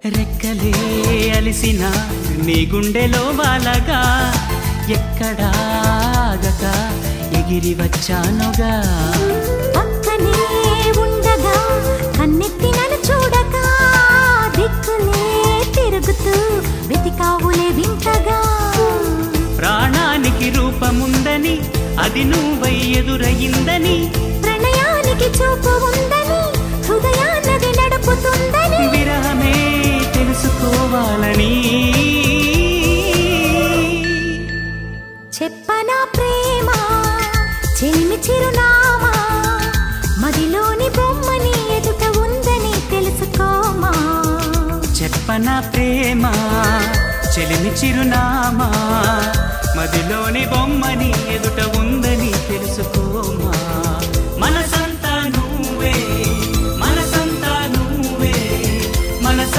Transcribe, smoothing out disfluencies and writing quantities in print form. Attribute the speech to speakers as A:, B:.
A: రెక్కలే అలిసిన నీ గుండెలో వాలగా ఎక్కడాగక ఎగిరి వచ్చానుగా.
B: పక్కనే ఉండగా కన్నెత్తి నన్ను చూడగా దిక్కులే తిరుగుతూ వెతికావులే వింతగా.
A: ప్రాణానికి రూపముందని అది నువ్వై ఎదురయిందని,
B: ప్రణయానికి చూపు ఉందని హృదయాన్నది నడుపుతుందని,
A: విరహమే తెలుసుకోవాలని
B: చెప్పనా ప్రేమ చెలిమి చిరునామా, మదిలోని బొమ్మని ఎదుట ఉందని తెలుసుకోమా.
A: చెప్పనా ప్రేమ చెలిమి చిరునామా, మదిలోని బొమ్మని ఎదుట ఉందని తెలుసుకోమా.